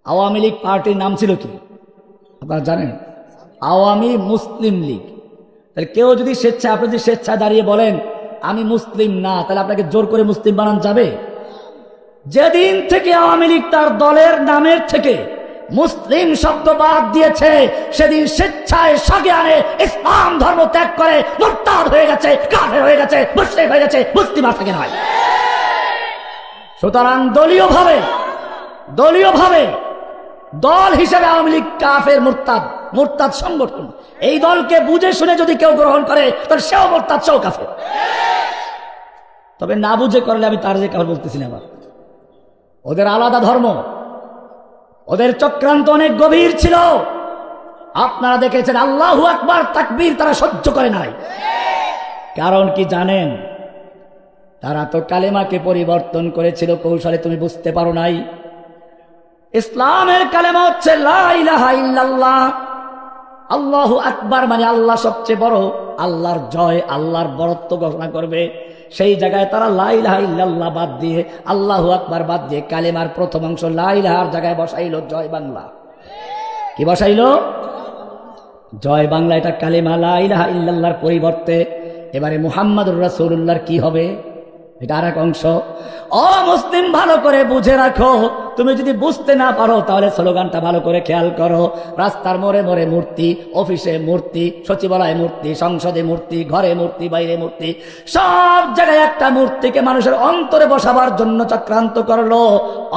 আওয়ামী লীগ পার্টির নাম ছিল কি আপনারা জানেন? আওয়ামী মুসলিম লীগ। তাহলে কেউ যদি আপনি যদি স্বেচ্ছায় দাঁড়িয়ে বলেন আমি মুসলিম না, তাহলে আপনাকে জোর করে মুসলিম বানানো যাবে? যেদিন থেকে আওয়ামী লীগ তার দলের নামের থেকে মুসলিম শব্দ বাদ দিয়েছে, সেদিন স্বেচ্ছায় সাগিয়ানে ইসলাম ধর্ম ত্যাগ করে মুরতাদ হয়ে গেছে, কাফের হয়ে গেছে, মুশরিক হয়ে গেছে, মুসলিম আর থাকে নয়। সুতরাং দলীয়ভাবে দল হিসেবে আওয়ামী লীগ কাফের, মুরতাদ সংগঠন। এই দলকে বুঝে শুনে যদি কেউ গ্রহণ করে তাহলে সেও মুরতাদ, সেও কাফের। তবে না বুঝে করলে আমি তার যে কাফের বলতেছি না। আবার ওদের আলাদা ধর্ম, ওদের চক্রান্ত অনেক গভীর ছিল। আপনারা দেখেছেন আল্লাহু আকবার তাকবীর তারা সহ্য করে নাই। কারণ কি জানেন? তারা তো কালেমাকে পরিবর্তন করেছিল কৌশলে, তুমি বুঝতে পারো নাই। ইসলামের কালেমা হচ্ছে লা ইলাহা ইল্লাল্লাহ। আল্লাহু আকবার মানে আল্লাহ সবচেয়ে বড়, আল্লাহর জয়, আল্লাহর বড়ত্ব ঘোষণা করবে। সেই জায়গায় তারা লা ইলাহা ইল্লাল্লাহ বাদ দিয়ে, আল্লাহু আকবার বাদ দিয়ে কালেমার প্রথম অংশ লা ইলাহার জায়গায় বসাইল জয় বাংলা। কি বসাইল? জয় বাংলা। এটা কালেমা লা ইলাহা ইল্লাল্লাহর পরিবর্তে এবারে মুহাম্মাদুর রাসূলুল্লাহর কি হবে? এটা আর এক অংশ। ও মুসলিম, ভালো করে বুঝে রাখো। তুমি যদি বুঝতে না পারো তাহলে স্লোগানটা ভালো করে খেয়াল করো। রাস্তার মোড়ে মোড়ে মূর্তি, অফিসে মূর্তি, সচিবালয়ে মূর্তি, সংসদে মূর্তি, ঘরে মূর্তি, বাইরে মূর্তি, সব জায়গায় একটা মূর্তিকে মানুষের অন্তরে বসাবার জন্য চক্রান্ত করলো।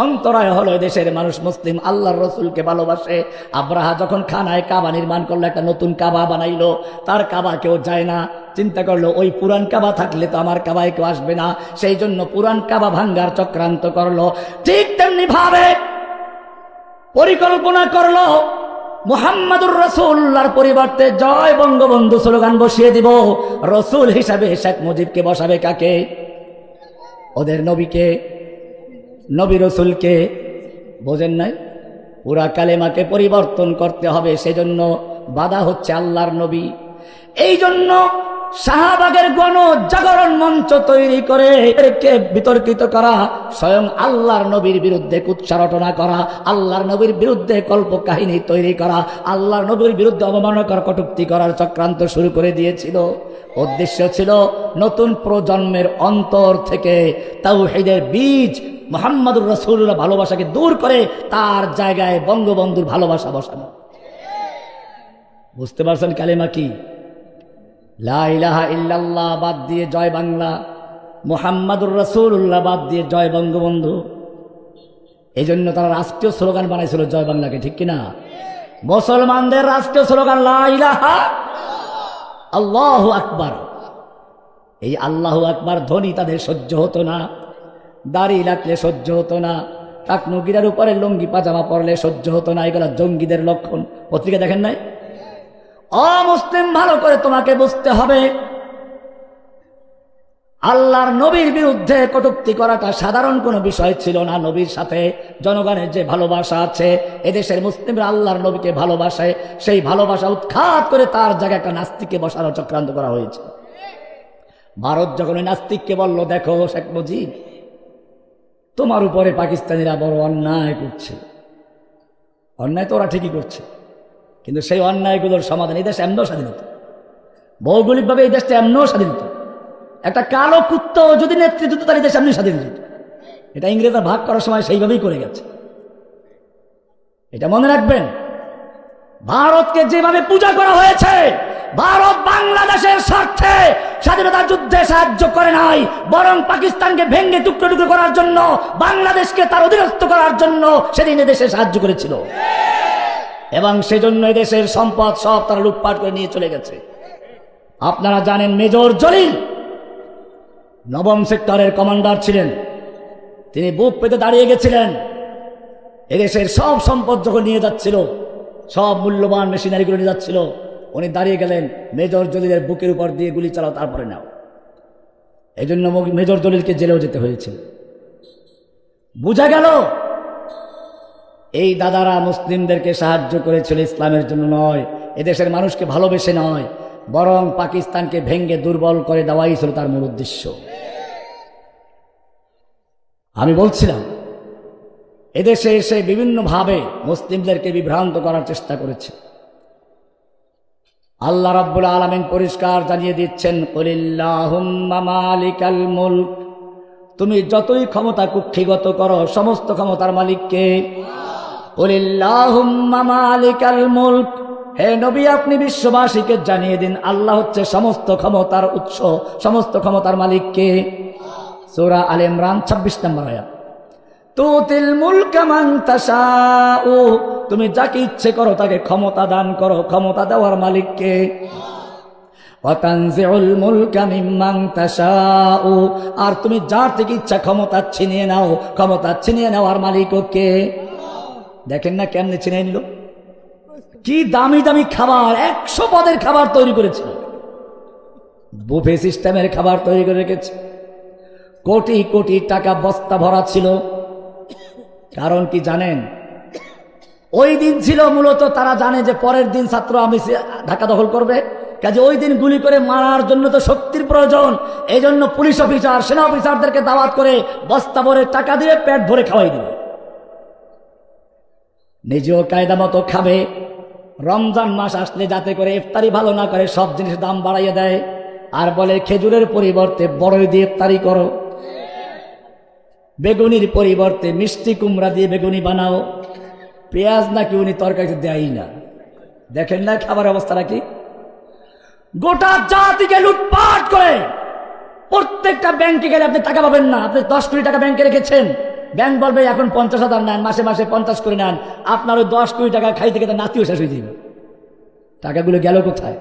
অন্তরায় হলো দেশের মানুষ মুসলিম আল্লাহর রসুলকে ভালোবাসে। আব্রাহা যখন খানায় কাবা নির্মাণ করলো, একটা নতুন কাবা বানাইলো, তার কাবা কেউ যায় না। চিন্তা করলো ওই পুরান কাবা থাকলে তো আমার কাবায় কেউ আসবে না, সেই জন্য পুরান কাবা ভাঙ্গার চক্রান্ত করলো। ঠিক তেমনি ভাবে পরিকল্পনা করলো মুহাম্মাদুর রাসূলুল্লাহর পরিবর্তে জয় বঙ্গবন্ধু স্লোগান বসিয়ে দিব। রসুল হিসাবে শেখ মুজিবকে বসাবে কাকে? ওদের নবীকে, নবী রসুলকে। বোঝেন নাই? পুরা কালেমাকে পরিবর্তন করতে হবে, সেজন্য বাধা হচ্ছে আল্লাহর নবী। এই জন্য শাহবাগের গণ জাগরণ মঞ্চ তৈরি করে একে বিতর্কিত করা, স্বয়ং আল্লাহর নবীর বিরুদ্ধে কুৎসা রটনা করা, আল্লাহর নবীর বিরুদ্ধে কল্প কাহিনী তৈরি করা, আল্লাহর নবীর বিরুদ্ধে অবমাননাকর কটূক্তি করার চক্রান্ত শুরু করে দিয়েছিল। উদ্দেশ্য ছিল নতুন প্রজন্মের অন্তর থেকে তাওহীদের বীজ মুহাম্মাদুর রাসূলুল্লাহ ভালোবাসাকে দূর করে তার জায়গায় বঙ্গবন্ধুর ভালোবাসা বসানো। বুঝতে পারছেন কালেমা কি? লা ইলাহা ইল্লাল্লাহ বাদ দিয়ে জয় বাংলা, মুহাম্মাদুর রাসূলুল্লাহ বাদ দিয়ে জয় বঙ্গবন্ধু। এই জন্য তারা রাষ্ট্রীয় স্লোগান বানাইছিল জয় বাংলাকে, ঠিক কিনা? মুসলমানদের রাষ্ট্রীয় স্লোগান লা ইলাহা আল্লাহু আকবার। এই আল্লাহু আকবার ধ্বনি তাদের সহ্য হতো না, দাড়ি রাখলে সহ্য হতো না, টাকনুগিরার উপরে লুঙ্গি পাজামা পরলে সহ্য হতো না। এগুলো জঙ্গিদের লক্ষণ। পত্রিকা দেখেন নাই? অমুসলিম, ভালো করে তোমাকে বুঝতে হবে, আল্লাহর নবীর বিরুদ্ধে কটূক্তি করাটা সাধারণ কোনো বিষয় ছিল না। নবীর সাথে জনগণের যে ভালোবাসা আছে, এদেশের মুসলিমরা আল্লাহর নবীকে ভালোবাসে, সেই ভালোবাসা উৎখাত করে তার জায়গায় একটা নাস্তিককে বসানোর চক্রান্ত করা হয়েছে। ভারত যখন ওই নাস্তিককে বলল, দেখো শেখ মুজিব, তোমার উপরে পাকিস্তানিরা বড় অন্যায় করছে। অন্যায় তো ওরা ঠিকই করছে, কিন্তু সেই অন্যায়গুলোর সমাধান এই দেশ এমনও স্বাধীন হতো, ভৌগোলিকভাবে এই দেশটা এমনও স্বাধীন হতো। একটা কালো কুত্ত যদি নেতৃত্ব দিত তার এই দেশ এমনি স্বাধীন হতো। এটা ইংরেজরা ভাগ করার সময় সেইভাবেই করে গেছে, এটা মনে রাখবেন। ভারতকে যেভাবে পূজা করা হয়েছে, ভারত বাংলাদেশের স্বার্থে স্বাধীনতা যুদ্ধে সাহায্য করে নাই, বরং পাকিস্তানকে ভেঙে টুকরো টুকরো করার জন্য, বাংলাদেশকে তার অধীনস্থ করার জন্য সেদিন এদেশে সাহায্য করেছিল। এবং সেজন্য এদেশের সম্পদ সব তারা লুটপাট করে নিয়ে চলে গেছে। আপনারা জানেন মেজর জলিল নবম সেক্টরের কমান্ডার ছিলেন। তিনি বুক পেতে দাঁড়িয়ে গেছিলেন। এদেশের সব সম্পদ যখন নিয়ে যাচ্ছিল, সব মূল্যবান মেশিনারিগুলো নিয়ে যাচ্ছিল, উনি দাঁড়িয়ে গেলেন, মেজর জলিলের বুকের উপর দিয়ে গুলি চালাও, তারপরে নাও। এই জন্য মেজর জলিলকে জেলেও যেতে হয়েছিল। বুঝা গেল এই দাদারা মুসলিমদেরকে সাহায্য করেছিল ইসলামের জন্য নয়, এদেশের মানুষকে ভালোবেসে নয়, বরং পাকিস্তানকে ভেঙ্গে দুর্বল করে দেওয়াই ছিল তার মূল উদ্দেশ্য। আমি বলছিলাম এদেশে এসে বিভিন্নভাবে মুসলিমদেরকে বিভ্রান্ত করার চেষ্টা করেছে। আল্লাহ রাব্বুল আলামিন পরিষ্কার জানিয়ে দিচ্ছেন, কুলিল্লাহুম্মা মালিকাল মুলক, তুমি যতই ক্ষমতা কুক্ষিগত করো, সমস্ত ক্ষমতার মালিককে। কুলিল্লাহুম্মা মালিকাল মুলক, হে নবী আপনি বিশ্ববাসীকে জানিয়ে দিন আল্লাহ হচ্ছে সমস্ত ক্ষমতার উৎস, সমস্ত ক্ষমতার মালিককে। সূরা আলে ইমরান 26 নম্বর আয়াত। তুতিল মুলকা মান তাশাউ, তুমি যাকে ইচ্ছে করো তাকে ক্ষমতা দান করো, ক্ষমতা দেওয়ার মালিককে। ওয়া তানজিউল মুলকা মিম্মান তাশাউ, আর তুমি যার থেকে ইচ্ছা ক্ষমতা ছিনিয়ে নাও, ক্ষমতা ছিনিয়ে নেওয়ার মালিকও কে? দেখেন না কেমনে ছিনিয়ে নিল, কি দামি দামি খাবার, 100 পদের খাবার তৈরি করেছে, বুফে সিস্টেমের খাবার তৈরি করে রেখেছে, কোটি কোটি টাকা বস্তা ভরা ছিল। কারণ কি জানেন? ওই দিন ছিল মূলত তারা জানে যে পরের দিন ছাত্র আমি ঢাকা দখল করবে, কাজে ওই দিন গুলি করে মারার জন্য তো শক্তির প্রয়োজন। এই জন্য পুলিশ অফিসার, সেনা অফিসারদেরকে দাওয়াত করে বস্তা ভরে টাকা দিয়ে পেট ভরে খাওয়াই দিবে, নিজেও কায়দা মতো খাবে। রমজান মাস আসলে যাতে করে ইফতারি ভালো না করে সব জিনিসের দাম বাড়াইয়ে দেয়, আর বলে খেজুরের পরিবর্তে বড়ই দিয়ে ইফতারি করো, বেগুনির পরিবর্তে মিষ্টি কুমড়া দিয়ে বেগুনি বানাও, পেঁয়াজ নাকি উনি তরকারিতে দেয়ই না। দেখেন না খাবার অবস্থাটা কি? গোটা জাতিকে লুটপাট করে। প্রত্যেকটা ব্যাংকে গেলে আপনি টাকা পাবেন না। আপনি 10 কোটি টাকা ব্যাংকে রেখেছেন, ব্যাংক বলবে এখন 50,000 নেন, মাসে মাসে 50 করে নেন, আপনার ওই 10 কোটি টাকা খাইতে খেতে নাতিও শেষ হয়ে যাবে। টাকাগুলো গেল কোথায়?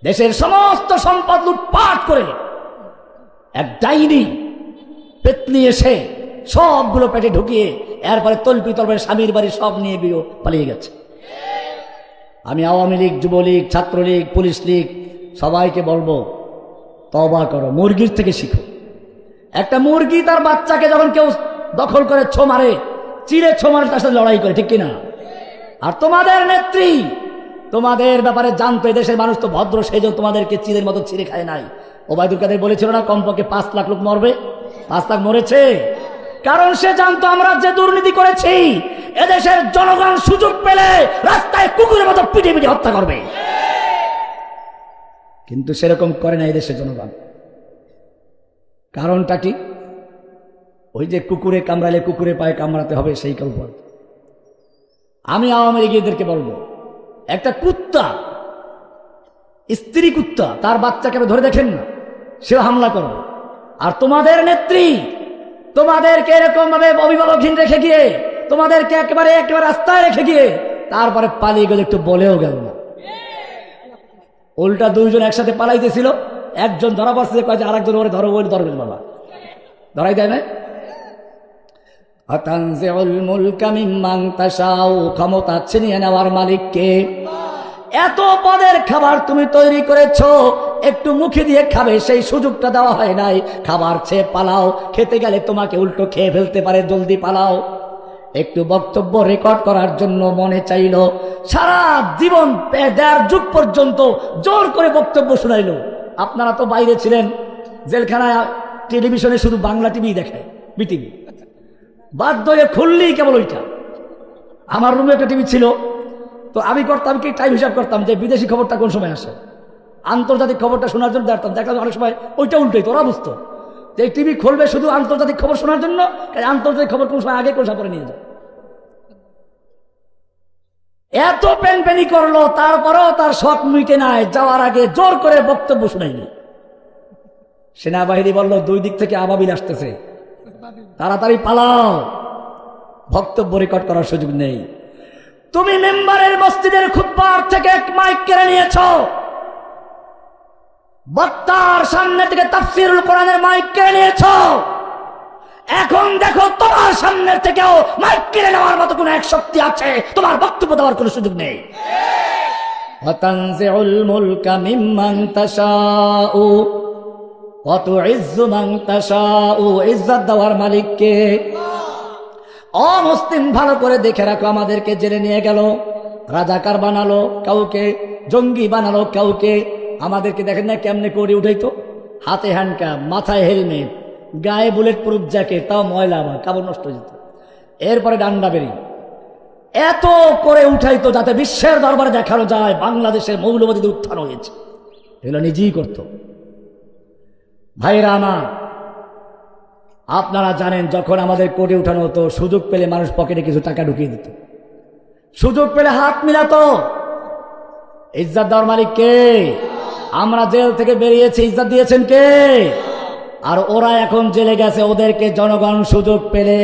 দেশের সমস্ত সম্পদ লুটপাট করে এক ডাইনি পেতনি এসে সবগুলো পেটে ঢুকিয়ে এরপরে তল্পি তলপে স্বামীর বাড়ি সব নিয়ে পালিয়ে গেছে। আমি আওয়ামী লীগ, যুবলীগ, ছাত্রলীগ, পুলিশ লীগ সবাইকে বলবো, তওবা করো, মুরগির থেকে শিখো। একটা মুরগি তার বাচ্চাকে যখন কেউ দখল করে ছো মারে, চিড়ে ছো মারে, তার সাথে লড়াই করে, ঠিক কিনা? আর তোমাদের নেত্রী তোমাদের ব্যাপারে জানতো, দেশের মানুষ তো ভদ্র, সেই জন্য তোমাদেরকে চিড়ের মতো ছিঁড়ে খায় নাই। ওবায়দুল কাদের বলেছিল না কমপক্ষে 5 লাখ লোক মরবে, 5 লাখ মরেছে। কারণ সে জানতো আমরা যে দুর্নীতি করেছি এদেশের জনগণ সুযোগ পেলে রাস্তায় কুকুরের মতো পিটে পিটে হত্যা করবে, কিন্তু সেরকম করে না এদেশের জনগণ। কারণটা কি? ওই যে কুকুরে কামড়ালে কুকুরে পায়ে কামড়াতে হবে, সেই কল্পনা। আমি আওয়ামী লীগীদেরকে বলবো, একটা কুত্তা, স্ত্রী কুত্তা, তার বাচ্চাকে ধরে দেখেন না, সে হামলা করবে। আর তোমাদের নেত্রী তোমাদেরকে এরকম ভাবে অভিভাবকহীন রেখে গিয়ে, তোমাদেরকে একেবারে রাস্তায় রেখে গিয়ে তারপরে পালিয়ে গেলে একটু বলেও গেল না। উল্টা 2 জন একসাথে পালাইতেছিল, একজন ধরা পড়ছে, কয়েছে আরেকজন ওরে ধরো, ওরে ধরবেন বাবা, ধরাই দেয় না। আতানজিউল মুলকা মিম্মান তাশাউ, ক্ষমতা ছিনিয়ে নেওয়ার মালিককে। এত পদের খাবার তুমি তৈরি করেছো, একটু মুখে দিয়ে খাবে সেই সুযোগটা দেওয়া হয় নাই। খাবার চেয়ে পালাও, খেতে গেলে তোমাকে উল্টো খেয়ে ফেলতে পারে, জলদি পালাও। একটু বক্তব্য রেকর্ড করার জন্য মনে চাইল, সারা জীবন 1.5 যুগ পর্যন্ত জোর করে বক্তব্য শোনাইল। আপনারা তো বাইরে ছিলেন, জেলখানায় টেলিভিশনে শুধু বাংলা টিভি দেখায়, বিটিভি, বাধ্য হয়ে খুললেই কেবল ওইটা। আমার রুমে একটা টিভি ছিল, তো আমি করতাম কি, টাইম হিসাব করতাম যে বিদেশি খবরটা কোন সময় আসে, আন্তর্জাতিক খবরটা শোনার জন্য দেখতাম অনেক সময় ওইটা উল্টোই, তোরা বুঝতো যে টিভি খুলবে শুধু আন্তর্জাতিক খবর শোনার জন্য, আন্তর্জাতিক খবর কোন সময় আগে কোন সময় পরে নিয়ে যায়। এত প্যানপ্যানি করলো, তারপরেও তার শখ মিটে নাই, যাওয়ার আগে জোর করে বক্তব্য শুনাইনি। সেনাবাহিনী বলল 2 দিক থেকে আবাবিল আসতেছে, তাড়াতাড়ি পালাও, বক্তব্য রেকর্ড করার সুযোগ নেই। তুমি মেম্বারের মসজিদের খুতবার থেকে এক মাইক কেড়ে নিয়েছ, বক্তার সামনে থেকে তাফসীরুল কোরআনের মাইক কেড়ে নিয়েছ। এখন দেখো তোমার সামনে থেকেও মাইক কেড়ে নেওয়ার মতো কোন এক শক্তি আছে, তোমার বক্তব্য দেওয়ার কোনো সুযোগ নেই। ওয়া তানজিউল মুলকা মিম্মান তাশাউ ওয়া তুইজ্জু মান তাশাউ, ইজ্জত দেওয়ার মালিককে। অমুসলিম ভালো করে দেখে রাখো, আমাদেরকে জেলে নিয়ে গেল, রাজাকার বানালো কাউকে, জঙ্গি বানালো কাউকে। আমাদেরকে দেখেন না কেমনে করে উঠাইতো, হাতে হ্যান্ডকাপ, মাথায় হেলমেট, গায়ে বুলেট প্রুফ জ্যাকেট, তাও ময়লা, আবার কাপড় নষ্ট হয়ে যেত। এরপরে ডান্ডা বেরি এত করে উঠাইতো যাতে বিশ্বের দরবারে দেখানো যায় বাংলাদেশের মৌলবাদীদের উত্থান হয়েছে। এগুলো নিজেই করত। ভাইরা আমার, আপনারা জানেন যখন আমাদের কোর্টে উঠানো হতো, সুযোগ পেলে মানুষ পকেটে কিছু টাকা ঢুকিয়ে দিত, সুযোগ পেলে হাত মিলাতো। ইজ্জত দেওয়ার মালিক কে? আমরা জেল থেকে বেরিয়েছি, ইজ্জত দিয়েছেন কে? আর ওরা এখন জেলে গেছে, ওদেরকে জনগণ সুযোগ পেলে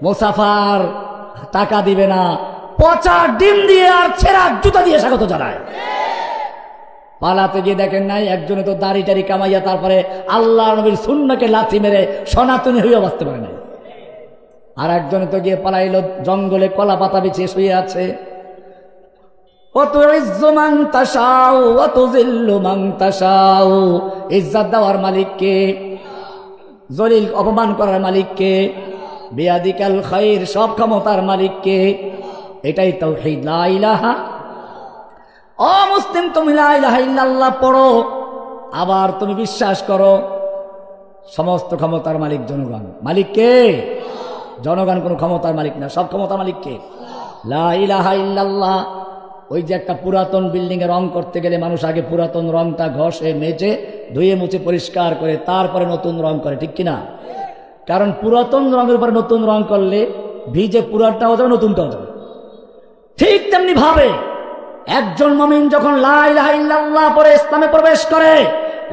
মুসাফার টাকা দিবে না, পচা ডিম দিয়ে আর ছেঁড়া জুতা দিয়ে স্বাগত জানায়। পালাতে গিয়ে দেখেন নাই, একজনে তো দাড়ি টাড়ি কামাইয়া তারপরে আল্লাহ নবীর সুন্নাহকে লাথি মেরে সনাতনী হইয়া বাঁচতে পারে নাই। আর একজনে তো গিয়ে পালাইল, জঙ্গলে কলা পাতা বিছিয়ে শুয়ে আছে। ইজ্জত দেওয়ার মালিককে, জলিল অপমান করার মালিককে, বিয়াদিকাল খাইর সব ক্ষমতার মালিককে। এটাই তাওহীদ, লা ইলাহা। ও মুসলিম, তুমি লা ইলাহা ইল্লাল্লাহ পড়ো, আবার তুমি বিশ্বাস করো সমস্ত ক্ষমতার মালিক জনগণ। মালিক কে? জনগণ কোনো ক্ষমতার মালিক না, সব ক্ষমতার মালিক কে? লা ইলাহা ইল্লাল্লাহ। ওই যে একটা পুরাতন বিল্ডিং এ রং করতে গেলে মানুষ আগে পুরাতন রংটা ঘষে মেজে ধুয়ে মুছে পরিষ্কার করে তারপরে নতুন রং করে, ঠিক কিনা? কারণ পুরাতন রঙের উপরে নতুন রং করলে ভিজে পুরাটাও যাবে, নতুনটাও যাবে। ঠিক তেমনি ভাবে একজন মুমিন যখন লা ইলাহা ইল্লাল্লাহ পরে ইসলামে প্রবেশ করে,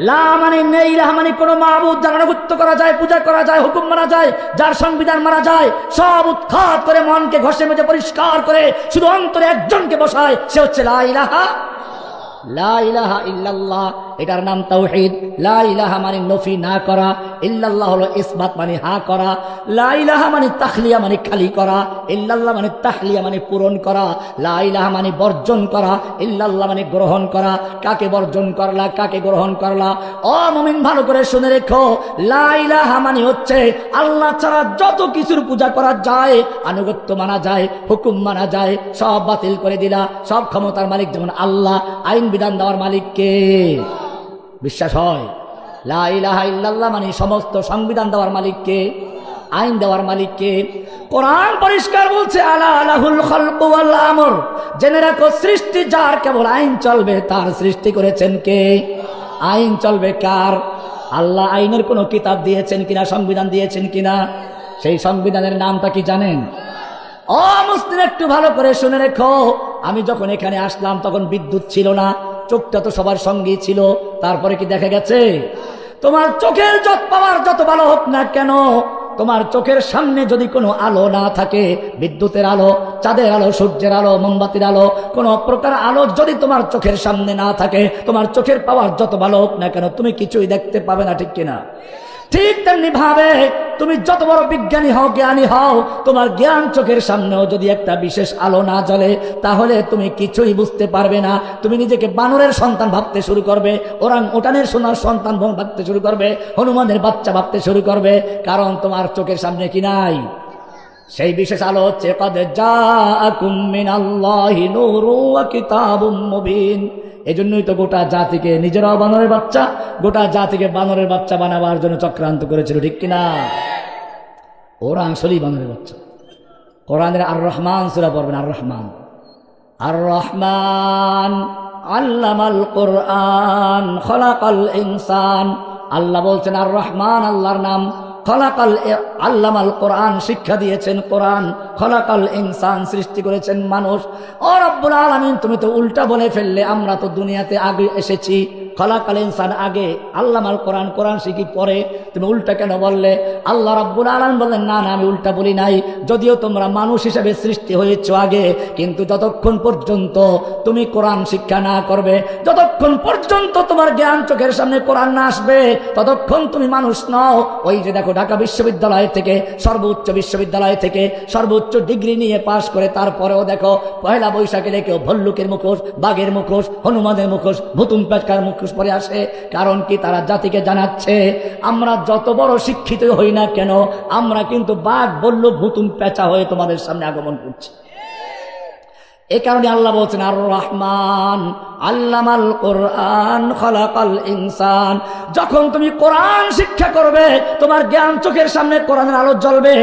লা মানে নেই, ইলাহা মানে কোনো মাবুদ যার আনুগত্য করা যায়, পূজা করা যায়, হুকুম মানা যায়, যার সংবিধান মানা যায়, সব উৎখাত করে মনকে ঘষে মেজে পরিষ্কার করে শুধু অন্তরে একজনকে বসায়, সে হচ্ছে লা ইলাহা ইল্লাল্লাহ। এটার নাম তাওহীদ। লা ইলাহা মানে নফি না করা, ইল্লাল্লাহ হলো ইসবাত মানে হা করা। লা ইলাহা মানে তাখলিয়া মানে খালি করা, ইল্লাল্লাহ মানে তাহলিয়া মানে পূরণ করা। লা ইলাহা মানে বর্জন করা, ইল্লাল্লাহ মানে গ্রহণ করা। কাকে বর্জন করলা, কাকে গ্রহণ করলা? ও মুমিন, ভালো করে শুনে রেখো, লা ইলাহা মানে হচ্ছে আল্লাহ ছাড়া যত কিছুর পূজা করা যায়, আনুগত্য মানা যায়, হুকুম মানা যায়, সব বাতিল করে দিলা। সব ক্ষমতার মালিক যেমন আল্লাহ, আইন বিধান দেওয়ার মালিক কে? বিশ্বাস হয়? লা ইলাহা ইল্লাল্লাহ মানে সমস্ত সংবিধান দেওয়ার মালিক কে? আইন দেওয়ার মালিক কে? কোরআন পরিষ্কার বলছে, আলা লাহুল খালকু ওয়াল আমর। জেনে রাখো, সৃষ্টি যার, কেবল আইন চলবে তার। সৃষ্টি করেছেন কে? আইন চলবে কার? আল্লাহ। আইনের কোনো কিতাব দিয়েছেন কিনা, সংবিধান দিয়েছেন কিনা? সেই সংবিধানের নামটা কি জানেন? ও মুসলিম, একটু ভালো করে শুনে রেখো, আমি যখন এখানে আসলাম তখন বিদ্যুৎ ছিল না, চোখটা তো সবার সঙ্গেই ছিল। তারপরে কি দেখা গেছে? তোমার চোখের যত পাওয়ার যত ভালো হোক না কেন, তোমার চোখের সামনে যদি কোনো আলো না থাকে, বিদ্যুতের আলো, চাঁদের আলো, সূর্যের আলো, মোমবাতির আলো, কোনো প্রকার আলো যদি তোমার চোখের সামনে না থাকে, তোমার চোখের পাওয়ার যত ভালো হোক না কেন, তুমি কিছুই দেখতে পাবে না, ঠিক কিনা? ঠিক তেমনি ভাবে তুমি যত বড় বিজ্ঞানী হও, জ্ঞানী হও, তোমার জ্ঞান চোখের সামনেও যদি একটা বিশেষ আলো না জ্বলে, তাহলে তুমি কিছুই বুঝতে পারবে না। তুমি নিজেকে বানরের সন্তান ভাবতে শুরু করবে, ওরাং ওটানের সোনার সন্তান ভাবতে শুরু করবে, হনুমানের বাচ্চা ভাবতে শুরু করবে, কারণ তোমার চোখের সামনে কি নাই? সেই বিশেষ আলো হচ্ছে কদ জাআকুম মিনাল্লাহি নূরুন ওয়া কিতাবুম মুবিন। এজন্যই তো গোটা জাতিকে, নিজেরাও বানরের বাচ্চা, গোটা জাতিকে বানরের বাচ্চা বানাবার জন্য চক্রান্ত করেছিল, ঠিক কিনা? ওরা আসলেই বানরের বাচ্চা। কোরআনের আর রহমান সূরা পড়বেন, আর রহমান, আর রহমান আল্লামাল কোরআন খলাকাল ইনসান। আল্লাহ বলছেন আর রহমান, আল্লাহর নাম। খলাকাল, আল্লামাল কোরআন, শিক্ষা দিয়েছেন কোরআন। খলাকাল ইনসান, সৃষ্টি করেছেন মানুষ। ও রব্বুল আলামিন, তুমি তো উল্টা বলে ফেললে। আমরা তো দুনিয়াতে আগে এসেছি, খলাকাল ইনসান আগে, আল্লামাল কোরআন, কোরআন শিখি পরে। তুমি উল্টা কেন বললে? আল্লাহ রাব্বুল আলামিন বললেন, না না, আমি উল্টা বলি নাই। যদিও তোমরা মানুষ হিসেবে সৃষ্টি হয়েছ আগে, কিন্তু যতক্ষণ পর্যন্ত তুমি কোরআন শিক্ষা না করবে, যতক্ষণ পর্যন্ত তোমার জ্ঞান চোখের সামনে কোরআন না আসবে, ততক্ষণ তুমি মানুষ নও। ওই যে দেখো, ঢাকা বিশ্ববিদ্যালয় থেকে, সর্বোচ্চ বিশ্ববিদ্যালয় থেকে সর্বোচ্চ ডিগ্রি নিয়ে পাশ করে, তারপরেও দেখো পয়লা বৈশাখে কেউ ভল্লুকের মুখোশ, বাঘের মুখোশ, হনুমানের মুখোশ, ভুতুম পেটকার মুখোশ পরে আসে। কারণ কি? তারা জাতিকে জানাচ্ছে, আমরা যত বড় শিক্ষিত হই না কেন, আমরা কিন্তু বাঘ, ভল্লুক, ভুতুম পেঁচা হয়ে তোমাদের সামনে আগমন করছি। এ কারণে আল্লাহ বলছেন আর রহমান, আল্লামাল কোরআন খালাকাল ইনসান। যখন তুমি কোরআন শিক্ষা করবে, তোমার জ্ঞান চোখের সামনে কোরআনের আলো জ্বলবে,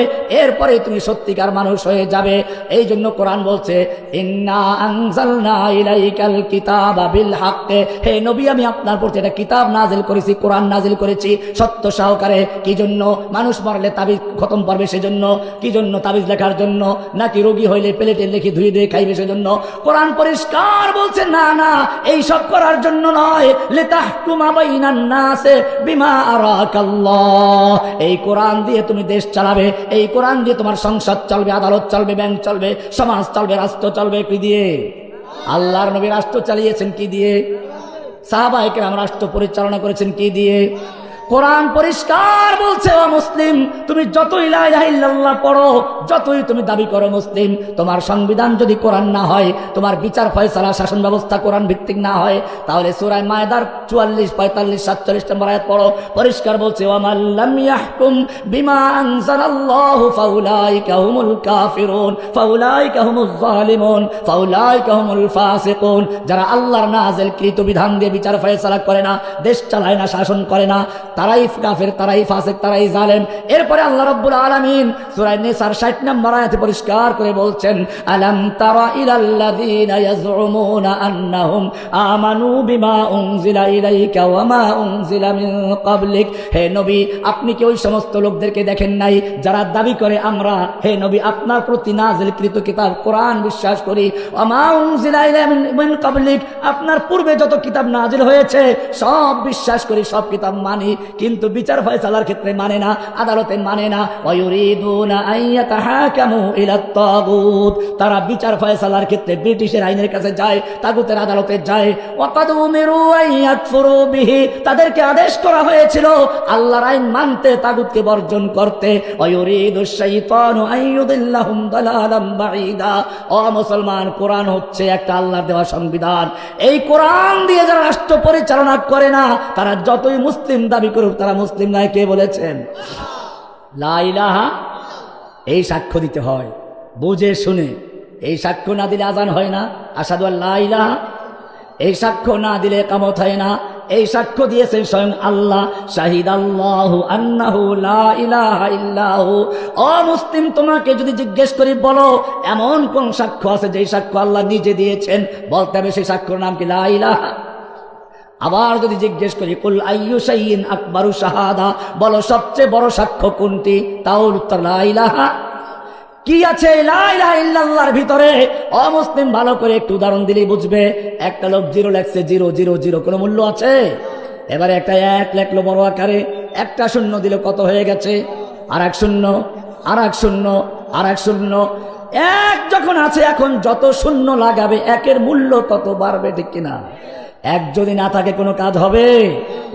এরপরে তুমি সত্যিকার মানুষ হয়ে যাবে। এই জন্য কোরআন বলছে, ইন্না আনজালনা ইলাইকাল কিতাবা বিল হাক্কি, হে নবী আমি আপনার প্রতি একটা কিতাব নাজিল করেছি, কোরআন নাজিল করেছি সত্য সহকারে। কি জন্য? মানুষ মরলে তাবিজ খতম পারবে সেজন্য। কি জন্য? তাবিজ লেখার জন্য, নাকি রোগী হইলে প্লেটে লিখে ধুয়ে ধুয়ে খাইবে সেজন্য? কোরআন পরিষ্কার বলছে, না না, এই সব করার জন্য নয়। লিতাহকুমা বাইনান নাসে বিমা আরাকাল্লাহ, এই কোরআন দিয়ে তুমি দেশ চালাবে, এই কোরআন দিয়ে তোমার সংসদ চলবে, আদালত চলবে, ব্যাংক চলবে, সমাজ চলবে, রাষ্ট্র চলবে। কি দিয়ে? আল্লাহর নবী রাষ্ট্র চালিয়েছেন কি দিয়ে? সাহাবায়ে কেরাম রাষ্ট্র পরিচালনা করেছেন কি দিয়ে? কোরআন পরিষ্কার বলছে, ও মুসলিম, তুমি যতই লা ইলাহা ইল্লাল্লাহ পড়ো, যতই তুমি দাবি করো মুসলিম, তোমার সংবিধান যদি কোরআন না হয়, তোমার বিচার ফয়সালা শাসন ব্যবস্থা কোরআন ভিত্তিক না হয়, তাহলে সূরা মায়েদার 44, 45, 47 নম্বর আয়াত পড়ো, পরিষ্কার বলছে, ওয়া মান লাম ইয়াহকুম বিমা আনজালাল্লাহু ফাউলাইকা হুমুল কাফিরুন ফাউলাইকা হুমুজ জালিমুন ফাউলাইকা হুমুল ফাসিকুন। যারা আল্লাহর নাযিলকৃত বিধান দিয়ে বিচার ফয়সালা করে না, দেশ চালায় না, শাসন করে না, তারাই কাফের, তারাই ফাসিক, তারাই জালেম। এরপরে আল্লাহ রাব্বুল আলামিন সূরা নিসার 60 নম্বর আয়াতে পরিষ্কার করে বলছেন, আলাম তারা ইলাল্লাযীনা ইয়াজউমুনা আন্নাহুম আমানু বিমা উনজিলা ইলাইকা ওয়া মা উনজিলা মিন ক্বাবলিক। হে নবী, আপনি কি ওই সমস্ত লোকদেরকে দেখেন নাই যারা দাবি করে আমরা, হে নবী, আপনার প্রতি নাযিলকৃত কিতাব কোরআন বিশ্বাস করি, ওয়া মা উনজিলা ইলাইকা মিন ক্বাবলিক, আপনার পূর্বে যত কিতাব নাযিল হয়েছে সব বিশ্বাস করি, সব কিতাব মানি, কিন্তু বিচার ফয়সালার ক্ষেত্রে মানে না, আদালতে মানে না। ওয়ায়ুরিদুনা আইয়াতাহাকামু ইলাত তাগুত, তারা বিচার ফয়সালার ক্ষেত্রে ব্রিটিশের আইনের কাছে যায়, তাগুতের আদালতে যায়। ওয়াকাদ উমিরু আইয়াকফুরু বিহি, তাদেরকে আদেশ করা হয়েছিল আল্লাহর আইন মানতে, তাগুতকে বর্জন করতে। ওয়ায়ুরিদুশ শাইতানু আইয়ুদিল্লাহুম দালালাম বাঈদা। ও মুসলমান, কোরআন হচ্ছে একটা আল্লাহর দেওয়া সংবিধান। এই কোরআন দিয়ে যারা রাষ্ট্র পরিচালনা করে না, তারা যতই মুসলিম দাবি করুক, তারা মুসলিম নয়। কে বলেছেন? লা ইলাহা, এই সাক্ষ্য দিতে হয় বুঝে শুনে। এই সাক্ষ্য না দিলে আজান হয় না, আশহাদু আল্লা ইলাহা। এই সাক্ষ্য না দিলে ইকামত হয় না। এই সাক্ষ্য দিয়েছেন স্বয়ং আল্লাহ, শাহিদাল্লাহু আন্নাহু লা ইলাহা ইল্লাহু। ও মুসলিম, তোমাকে যদি জিজ্ঞেস করি, বলো এমন কোন সাক্ষ্য আছে যেই সাক্ষ্য আল্লাহ নিজে দিয়েছেন? বলতে হবে সেই সাক্ষ্যর নাম কি? লা ইলাহা। আবার যদি জিজ্ঞেস করি, কুল আইয়ু শাইইন আকবারু শাহাদা, বলো সবচেয়ে বড় সাক্ষ্য কোনটি? তাও উত্তর লা ইলাহা। কি আছে লা ইলাহা ইল্লাল্লাহর ভিতরে? অমুসলিম, ভালো করে একটু উদাহরণ দিলেই বুঝবে। একটা লোক 0 লেখছে, 0 0 0, কোনো মূল্য আছে? এবারে একটা 1 লেখলো বড় আকারে, একটা শূন্য দিলে কত হয়ে গেছে? আর এক শূন্য, আর এক শূন্য, আর এক শূন্য। 1 যখন আছে, এখন যত শূন্য লাগাবে 1-এর মূল্য তত বাড়বে, ঠিক কিনা? 1 যদি না থাকে কোনো কাজ হবে?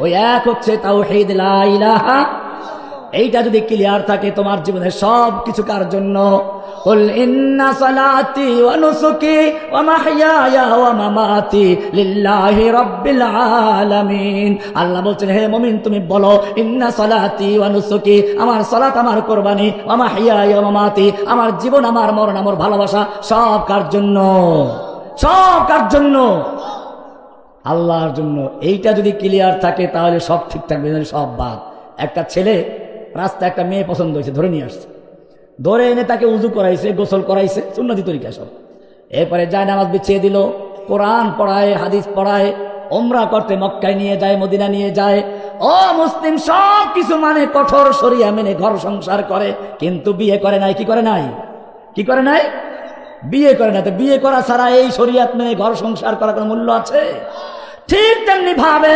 ওই 1 হচ্ছে তাওহীদ, লা ইলাহা। এইটা যদি ক্লিয়ার থাকে তোমার জীবনের সব কিছু কার জন্য? কুল ইন্না সালাতি ওয়া নুসুকি ওয়া মাহইয়ায়া ওয়া মামাতি লিল্লাহি রাব্বিল আলামিন। আল্লাহ বলছেন, হে মুমিন তুমি বলো, ইন্না সালাতি ওয়া নুসুকি, আমার সালাত, আমার কুরবানি, ওয়া মাহইয়ায়া ওয়া মামাতি, আমার জীবন, আমার মরণ, আমার ভালোবাসা, সব কার জন্য? সব কার জন্য? আল্লাহর জন্য। এইটা যদি ক্লিয়ার থাকে তাহলে সব ঠিক থাকবে, সব বাদ। একটা ছেলে রাস্তায় একটা মেয়ে পছন্দ হয়েছে, ধরে নিয়ে আসছে, ধরে এনে তাকে উজু করাইছে, গোসল করাইছে, সুন্নতি তরিকা সব। এরপরে যায় নামাজ বিছিয়ে দিল, কোরআন পড়ায়, হাদিস পড়ায়, ওমরা করতে মক্কায় নিয়ে যায়, মদিনা নিয়ে যায়। ও মুসলিম, সব কিছু মানে কঠোর শরিয়া মেনে ঘর সংসার করে, কিন্তু বিয়ে করে নাই। কি করে নাই? কি করে নাই? বিয়ে করে না। তো বিয়ে করা ছাড়া এই শরিয়াত মেনে ঘর সংসার করার কোনো মূল্য আছে? ঠিক তেমনি ভাবে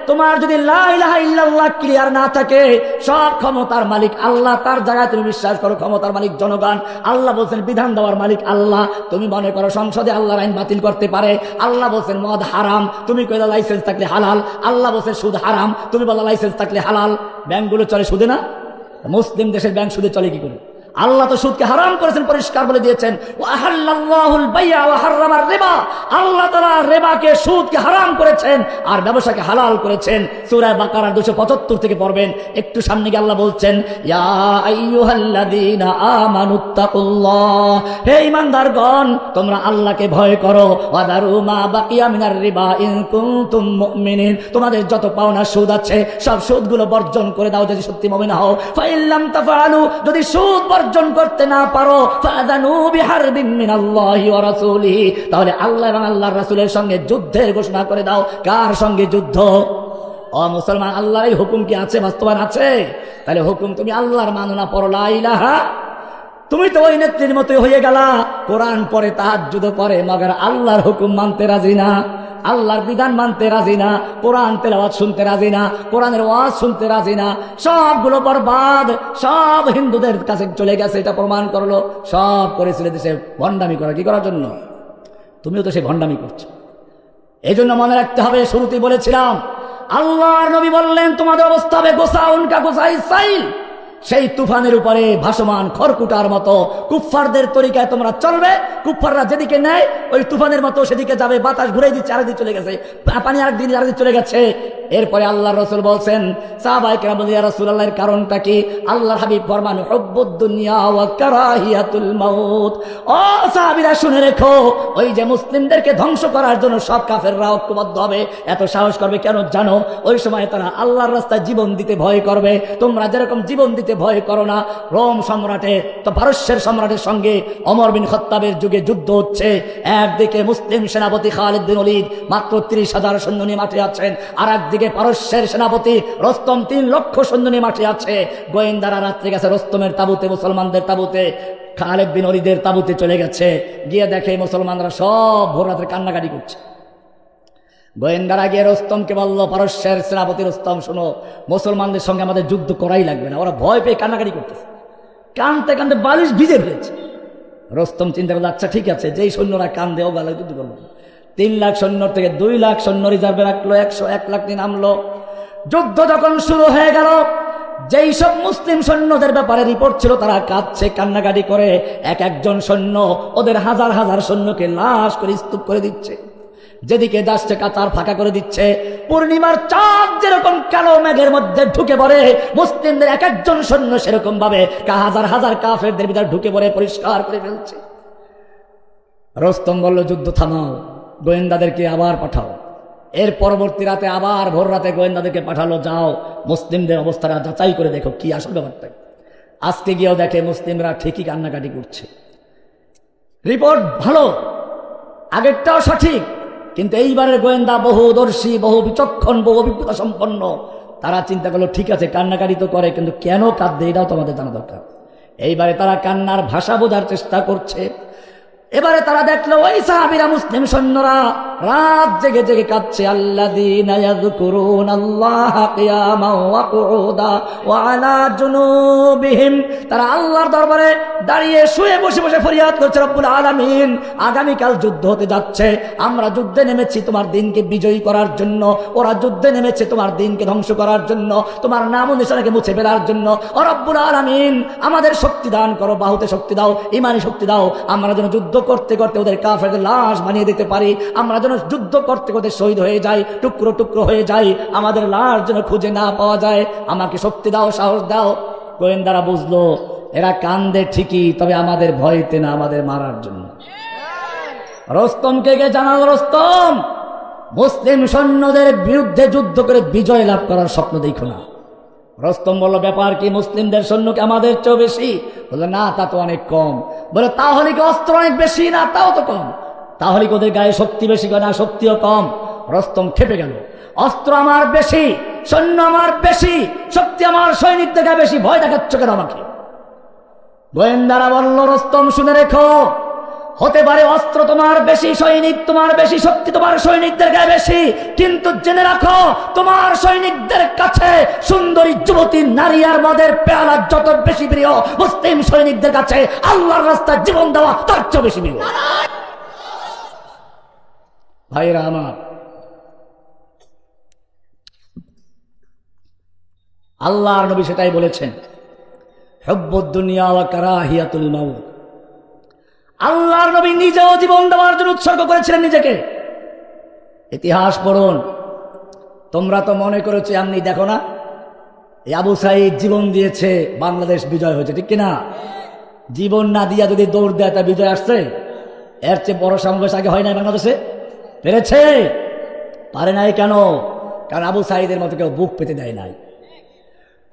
তোমার যদি লা ইলাহা ইল্লাল্লাহ ক্লিয়ার না থাকে, সব ক্ষমতার মালিক আল্লাহ, তার জায়গায় তুমি বিশ্বাস করো ক্ষমতার মালিক জনগণ। আল্লাহ বলছেন বিধান দেওয়ার মালিক আল্লাহ, তুমি মনে করো সংসদে আল্লাহর আইন বাতিল করতে পারে। আল্লাহ বলছেন মদ হারাম, তুমি কইলা লাইসেন্স থাকলে হালাল। আল্লাহ বলছেন সুদ হারাম, তুমি বলা লাইসেন্স থাকলে হালাল। ব্যাংকগুলো চলে সুদে না? মুসলিম দেশের ব্যাংক সুদে চলে কি করে? আল্লাহ তো সুদকে হারাম করেছেন, পরিষ্কার বলে দিয়েছেন, ওয়া আহাল্লাল্লাহুল বাই'a ওয়া হাররামার রিবা। আল্লাহ তাআলা রিবাকে, সুদকে হারাম করেছেন আর ব্যবসাকে হালাল করেছেন। সূরা বাকারা 275 থেকে পড়বেন। একটু সামনে গিয়ে আল্লাহ বলছেন, ইয়া আইয়ুহাল্লাযীনা আমানুত্তাকুল্লাহ, হে ঈমানদারগণ তোমরা আল্লাহকে ভয় করো, ওয়া দারু মা বাকিয়া মিনার রিবা ইন কুনতুম মুমিনিন, তোমাদের যত পাওনা সুদ আছে সব সুদগুলো বর্জন করে দাও যদি সত্যি মুমিন হও। ফাইল্লাম তাফআলু, যদি সুদ বর্জন করতে না পারো, ফাযানু বিহারবিন মিনাল্লাহি ওয়া রাসূলিহি, তাহলে আল্লাহ এবং আল্লাহর রাসূলের সঙ্গে যুদ্ধের ঘোষণা করে দাও। কার সঙ্গে যুদ্ধ? ও মুসলমান, আল্লাহর এই হুকুম কি আছে, বাস্তবায়ন আছে? তাহলে হুকুম তুমি আল্লাহর মানো না, পড়ো লা ইলাহা। তুমি তো ওই নেত্রীর মতোই হয়ে গেলা, কোরআন পড়ে, তাহাজ্জুদ পড়ে, মগর আল্লাহর হুকুম মানতে রাজি না, আল্লাহর বিধান মানতে রাজি না, কোরআন তেলাওয়াত শুনতে রাজি না, কোরআনের ওয়াজ শুনতে রাজি না। সবগুলো বরবাদ, সব হিন্দুদের কাছে চলে গেছে, এটা প্রমাণ করলো। সব করেছিল দেশে ভণ্ডামি করা, কি করার জন্য? তুমিও তো সেই ভণ্ডামি করছো। এই জন্য মনে রাখতে হবে, শুরুতেই বলেছিলাম, আল্লাহর নবী বললেন তোমাদের অবস্থা হবে গোসাউন কা গোসাই সাইল, সেই তুফানের উপরে ভাসমান খড়কুটার মতো। কুফফারদের তরিকায় তোমরা চলবে, কুফফাররা যেদিকে নেয় ওই তুফানের মতো সেদিকে যাবে। বাতাস ঘুরে দিচ্ছে, আরেকদিকে চলে গেছে, পানি আরেকদিন আরেকদিকে চলে গেছে। এরপরে আল্লাহর রাসূল বলছেন, সাহাবায়ে কেরাম বলেন, ইয়া রাসূলুল্লাহ, এর কারণটা কি? আল্লাহর হাবিব ফরমান, হুব্বুদ দুনিয়া ওয়া কারাহিয়াতুল মাউত। ও সাহাবীরা শুনে রেখো, ওই যে মুসলিমদেরকে ধ্বংস করার জন্য সব কাফেররা ঐক্যবদ্ধ হবে, এত সাহস করবে কেন জানো? ওই সময় তারা আল্লাহর রাস্তায় জীবন দিতে ভয় করবে। তোমরা যেরকম জীবন দিতে ভয় করো না, রোম সম্রাটের তো পারস্যের সম্রাটের সঙ্গে ওমর বিন খাত্তাবের যুগে যুদ্ধ হচ্ছে। একদিকে মুসলিম সেনাপতি খালিদ বিন ওলীদ মাত্র 30,000 সৈন্য নিয়ে মাঠে আছেন, আর একদিকে পারস্যের সেনাপতি রস্তম 3 লক্ষ সৈন্য নিয়ে মাঠে আছে। গোয়েন্দারা রাত্রে গেছে রস্তমের তাঁবুতে, মুসলমানদের তাঁবুতে, খালিদ বিন ওলীদের তাঁবুতে চলে গেছে। গিয়ে দেখে মুসলমানরা সব ভোর রাত্রে কান্নাকাটি করছে। গোয়েন্দারা গিয়ে রস্তমকে বলল, পারস্যের সেনাপতি রস্তম, শোনো, মুসলমানদের সঙ্গে আমাদের যুদ্ধ করাই লাগবে না, ওরা ভয় পেয়ে কান্নাকাটি করতেছে, কানতে কানতে বালিশ ভিজে ফেলেছে। রস্তম চিন্তা করলো, আচ্ছা ঠিক আছে, যেই সৈন্যরা কান্দে ও বেলা যুদ্ধ করবো। 3 লাখ সৈন্য থেকে 2 লাখ সৈন্য রিজার্ভে রাখলো, 1 লাখ নিয়ে নামলো। যুদ্ধ যখন শুরু হয়ে গেল, যেই সব মুসলিম সৈন্যদের ব্যাপারে রিপোর্ট ছিল তারা কাঁদছে, কান্নাকাটি করে। একজন সৈন্য ওদের হাজার হাজার সৈন্যকে লাশ করে স্তূপ করে দিচ্ছে, যেদিকে যাচ্ছে কাতার ফাঁকা করে দিচ্ছে। পূর্ণিমার চাঁদ যেরকম কালো মেঘের মধ্যে ঢুকে পড়ে, মুসলিমদের একজন সৈন্য সেরকম ভাবে হাজার হাজার কাফেরদের ভিতরে ঢুকে পড়ে পরিষ্কার করে ফেলছে। রস্তম বলল, যুদ্ধ থামাও, গোয়েন্দাদেরকে আবার পাঠাও। এর পরবর্তী রাতে আবার ভোর রাতে গোয়েন্দাদেরকে পাঠালো, যাও মুসলিমদের অবস্থাটা যাচাই করে দেখো কি আসল ব্যাপারটা। আজকে গিয়েও দেখে মুসলিমরা ঠিকই কান্নাকাটি করছে। রিপোর্ট ভালো, আগেরটাও সঠিক, কিন্তু এইবারের গোয়েন্দা বহুদর্শী, বহু বিচক্ষণ, বহু অভিজ্ঞতা সম্পন্ন। তারা চিন্তা করলো, ঠিক আছে কান্নাকাটি তো করে, কিন্তু কেন কাঁদবে এটাও তোমাদের জানা দরকার। এইবারে তারা কান্নার ভাষা বোঝার চেষ্টা করছে। এবারে তারা দেখলো ওই সাহাবীরা, মুসলিম সৈন্যরা রাত জেগে জেগে কাঁদছে। আল্লাযীনা ইয়াযকুরুনাল্লাহা কিয়ামান ওয়া কুউদা ওয়া আলা জুনুবিহিম, তারা আল্লাহর দরবারে দাঁড়িয়ে শুয়ে বসে বসে ফরিয়াদ করছে, রব্বুল আলামিন, আগামীকাল যুদ্ধ হতে যাচ্ছে, আমরা যুদ্ধে নেমেছি তোমার দিনকে বিজয়ী করার জন্য, ওরা যুদ্ধে নেমেছে তোমার দিনকে ধ্বংস করার জন্য, তোমার নাম ও নিশানাকে মুছে ফেলার জন্য। ও রব্বুল আলামিন, আমাদের শক্তি দান করো, বাহুতে শক্তি দাও, ঈমানে শক্তি দাও, আমরা যেন যুদ্ধ করতে করতে ওদের কাফেরদের লাশ বানিয়ে দিতে পারি, আমরা যেন যুদ্ধ করতে করতে শহীদ হয়ে যাই, টুকরো টুকরো হয়ে যাই, আমাদের লাশ যেন খুঁজে না পাওয়া যায়, আমাকে শক্তি দাও, সাহস দাও। গোয়েন্দারা বুঝলো এরা কান্দে ঠিকই, তবে আমাদের ভয়তে না, আমাদের মারার জন্য। রস্তমকে গিয়ে জানাল, রস্তম, মুসলিম সৈন্যদের বিরুদ্ধে যুদ্ধ করে বিজয় লাভ করার স্বপ্ন দেখো না। রস্তম বলল, ব্যাপার কি, মুসলিমদের সৈন্যকে আমাদের চেয়েও বেশি? বললো, না তা তো অনেক কম। বলে, তাহলে কি অস্ত্র অনেক বেশি? না তাও তো কম। তাহলে কি ওদের গায়ে শক্তি বেশি? না শক্তিও কম। রস্তম খেপে গেল, অস্ত্র আমার বেশি, সৈন্য আমার বেশি, শক্তি আমার সৈনিকদের গায়ে বেশি, ভয় দেখাচ্ছ কেন আমাকে? গোয়েন্দারা বলল, রস্তম শুনে রেখো, হতে পারে অস্ত্র তোমার বেশি, সৈনিক তোমার বেশি, শক্তি তোমার সৈনিকদের গায়ে বেশি, কিন্তু জেনে রাখো তোমার সৈনিকদের কাছে সুন্দরী যুবতী নারী আর মদের পেয়ালা যত বেশি প্রিয়, মুসলিম সৈনিকদের কাছে আল্লাহর রাস্তায় জীবন দেওয়া তার চেয়ে বেশি প্রিয়। ভাইরা আমার, আল্লাহর নবী সেটাই বলেছেন, হুব্বুদ দুনিয়া ওয়া কারাহিয়াতুল মাউত। আল্লাহর নবী নিজেও জীবন দেওয়ার জন্য উৎসর্গ করেছিলেন নিজেকে। ইতিহাস পড়ুন। তোমরা তো মনে করেছো এমনি, দেখো না, এই আবু সাঈদ জীবন দিয়েছে, বাংলাদেশ বিজয় হয়েছে, ঠিক কিনা? জীবন না দিয়া যদি দৌড় দেয় তা বিজয় আসছে? এর চেয়ে বড় সমাবেশ আগে হয় নাই বাংলাদেশে? পেরেছে? পারে নাই কেন? কারণ আবু সাঈদের মতো কেউ বুক পেতে দেয় নাই।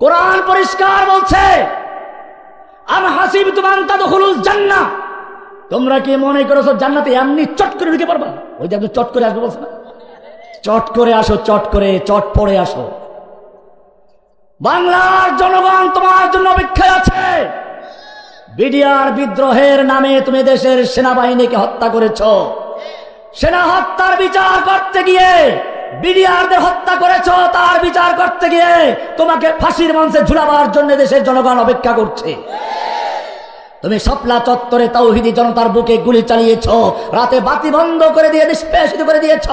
কোরআন পরিষ্কার বলছে, আম হাসিবতুম আন তাদখুলুল জান্নাহ, তোমরা কি মনে করেছো জান্নাতে এমনি চট করে ঢুকে পারবা? ওই যে আপনি চট করে আসবে বলছে না, চট করে আসো, চট করে, চট পড়ে আসো। বাংলার জনগণ তোমার জন্য অপেক্ষায় আছে। বিডিআর বিদ্রোহের নামে তুমি দেশের সেনাবাহিনীকে হত্যা করেছ। সেনা হত্যার বিচার করতে গিয়ে, বিডিআরদের হত্যা করেছ, তার বিচার করতে গিয়ে তোমাকে ফাঁসির মঞ্চে ঝুলাবার জন্য দেশের জনগণ অপেক্ষা করছে। তুমি শাপলা চত্বরে তাওহীদি জনতার বুকে গুলি চালিয়েছ, রাতে বাতি বন্ধ করে দিয়ে নিষ্পেষিত করে দিয়েছ।